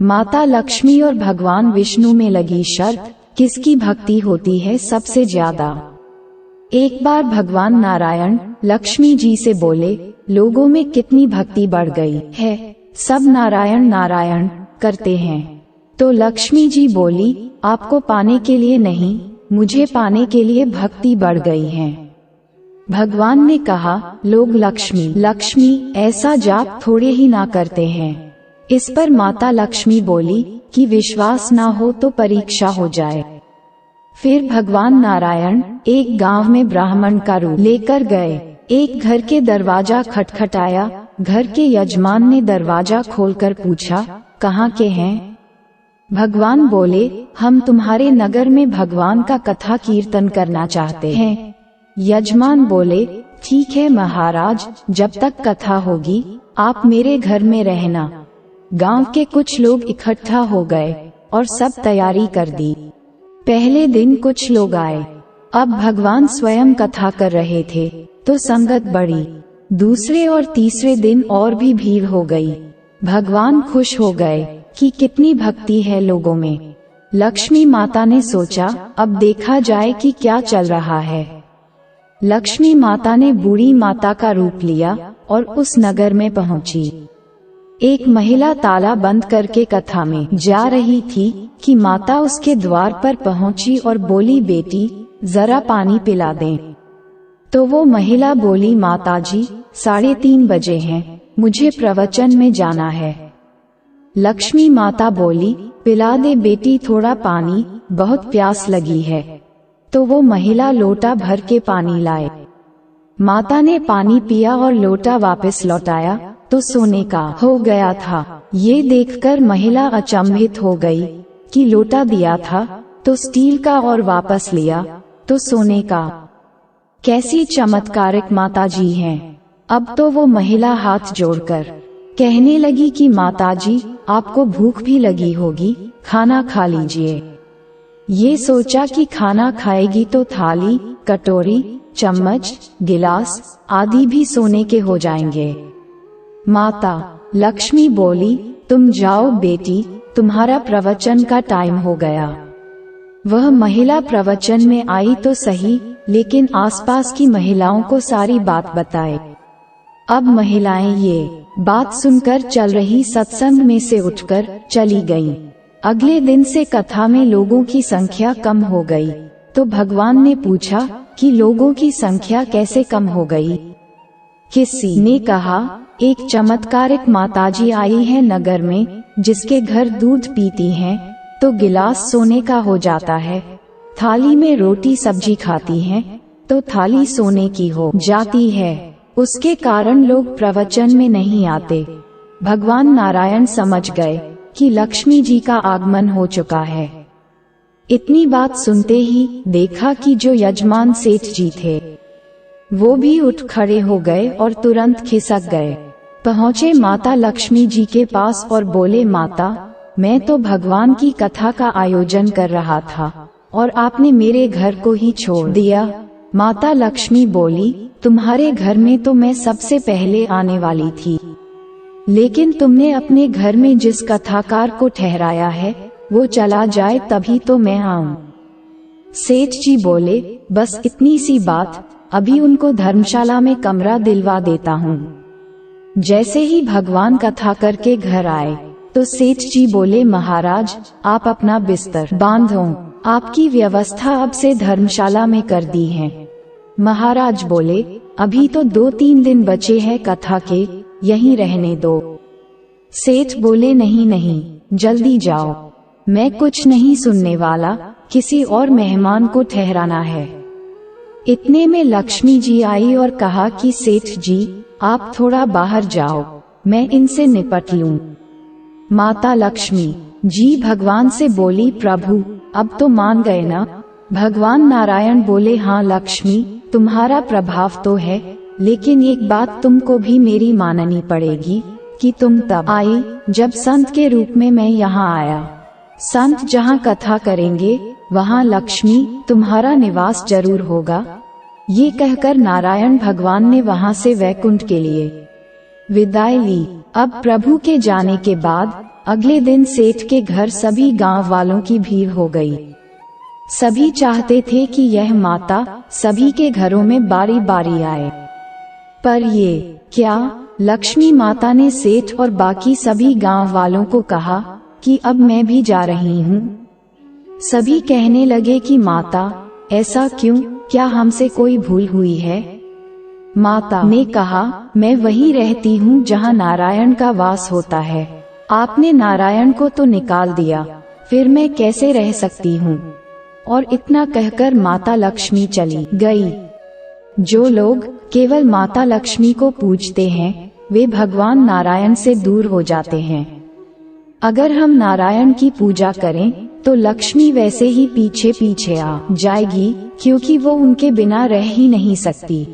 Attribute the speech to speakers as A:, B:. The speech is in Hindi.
A: माता लक्ष्मी और भगवान विष्णु में लगी शर्त, किसकी भक्ति होती है सबसे ज्यादा। एक बार भगवान नारायण लक्ष्मी जी से बोले, लोगों में कितनी भक्ति बढ़ गई है, सब नारायण नारायण करते हैं। तो लक्ष्मी जी बोली, आपको पाने के लिए नहीं, मुझे पाने के लिए भक्ति बढ़ गई है। भगवान ने कहा, लोग लक्ष्मी लक्ष्मी ऐसा जाप थोड़े ही ना करते हैं। इस पर माता लक्ष्मी बोली कि विश्वास ना हो तो परीक्षा हो जाए। फिर भगवान नारायण एक गांव में ब्राह्मण का रूप लेकर गए। एक घर के दरवाजा खटखटाया। घर के यजमान ने दरवाजा खोलकर पूछा, कहाँ के हैं? भगवान बोले, हम तुम्हारे नगर में भगवान का कथा कीर्तन करना चाहते हैं। यजमान बोले, ठीक है महाराज, जब तक कथा होगी आप मेरे घर में रहना। गांव के कुछ लोग इकट्ठा हो गए और सब तैयारी कर दी। पहले दिन कुछ लोग आए। अब भगवान स्वयं कथा कर रहे थे तो संगत बढ़ी। दूसरे और तीसरे दिन और भी भीड़ हो गई। भगवान खुश हो गए कि कितनी भक्ति है लोगों में। लक्ष्मी माता ने सोचा, अब देखा जाए कि क्या चल रहा है। लक्ष्मी माता ने बूढ़ी माता का रूप लिया और उस नगर में पहुंची। एक महिला ताला बंद करके कथा में जा रही थी कि माता उसके द्वार पर पहुंची और बोली, बेटी जरा पानी पिला दें। तो वो महिला बोली, माताजी 3:30 बजे हैं, मुझे प्रवचन में जाना है। लक्ष्मी माता बोली, पिला दे बेटी थोड़ा पानी, बहुत प्यास लगी है। तो वो महिला लोटा भर के पानी लाए। माता ने पानी पिया और लोटा वापस लौटाया तो सोने का हो गया था। ये देखकर महिला अचंभित हो गई कि लोटा दिया था तो स्टील का और वापस लिया तो सोने का। कैसी चमत्कारिक माताजी हैं। अब तो वो महिला हाथ जोड़कर कहने लगी कि माताजी आपको भूख भी लगी होगी, खाना खा लीजिए। ये सोचा कि खाना खाएगी तो थाली, कटोरी, चम्मच, गिलास आदि भी सोने के हो जाएंगे। माता लक्ष्मी बोली, तुम जाओ बेटी, तुम्हारा प्रवचन का टाइम हो गया। वह महिला प्रवचन में आई तो सही, लेकिन आसपास की महिलाओं को सारी बात बताए। अब महिलाएं ये बात सुनकर चल रही सत्संग में से उठकर चली गईं। अगले दिन से कथा में लोगों की संख्या कम हो गई। तो भगवान ने पूछा कि लोगों की संख्या कैसे कम हो गई? किसी ने कहा, एक चमत्कारिक माताजी आई है नगर में, जिसके घर दूध पीती हैं तो गिलास सोने का हो जाता है, थाली में रोटी सब्जी खाती हैं तो थाली सोने की हो जाती है। उसके कारण लोग प्रवचन में नहीं आते। भगवान नारायण समझ गए कि लक्ष्मी जी का आगमन हो चुका है। इतनी बात सुनते ही देखा कि जो यजमान सेठ जी थे वो भी उठ खड़े हो गए और तुरंत खिसक गए। पहुँचे माता लक्ष्मी जी के पास और बोले, माता मैं तो भगवान की कथा का आयोजन कर रहा था और आपने मेरे घर को ही छोड़ दिया। माता लक्ष्मी बोली, तुम्हारे घर में तो मैं सबसे पहले आने वाली थी, लेकिन तुमने अपने घर में जिस कथाकार को ठहराया है वो चला जाए तभी तो मैं आऊं। सेठ जी बोले, बस इतनी सी बात, अभी उनको धर्मशाला में कमरा दिलवा देता हूँ। जैसे ही भगवान कथा करके घर आए तो सेठ जी बोले, महाराज आप अपना बिस्तर बांधो, आपकी व्यवस्था अब से धर्मशाला में कर दी है। महाराज बोले, अभी तो 2-3 दिन बचे हैं कथा के, यहीं रहने दो। सेठ बोले, नहीं नहीं, जल्दी जाओ, मैं कुछ नहीं सुनने वाला, किसी और मेहमान को ठहराना है। इतने में लक्ष्मी जी आई और कहा कि सेठ जी आप थोड़ा बाहर जाओ, मैं इनसे निपट लूं। माता लक्ष्मी जी भगवान से बोली, प्रभु अब तो मान गए ना? भगवान नारायण बोले, हाँ लक्ष्मी, तुम्हारा प्रभाव तो है, लेकिन एक बात तुमको भी मेरी माननी पड़ेगी कि तुम तब आई जब संत के रूप में मैं यहाँ आया। संत जहाँ कथा करेंगे वहाँ लक्ष्मी तुम्हारा निवास जरूर होगा। ये कहकर नारायण भगवान ने वहाँ से वैकुंठ के लिए विदाई ली। अब प्रभु के जाने के बाद अगले दिन सेठ के घर सभी गांव वालों की भीड़ हो गई। सभी चाहते थे कि यह माता सभी के घरों में बारी बारी आए। पर ये क्या? लक्ष्मी माता ने सेठ और बाकी सभी गांव वालों को कहा कि अब मैं भी जा रही हूँ। सभी कहने लगे कि माता, ऐसा क्यों? क्या हमसे कोई भूल हुई है? माता ने कहा, मैं वहीं रहती हूँ जहाँ नारायण का वास होता है। आपने नारायण को तो निकाल दिया, फिर मैं कैसे रह सकती हूँ? और इतना कहकर माता लक्ष्मी चली गई। जो लोग केवल माता लक्ष्मी को पूजते हैं, वे भगवान नारायण से दूर हो जाते हैं। अगर हम नारायण की पूजा करें तो लक्ष्मी वैसे ही पीछे पीछे आ जाएगी, क्योंकि वो उनके बिना रह ही नहीं सकती।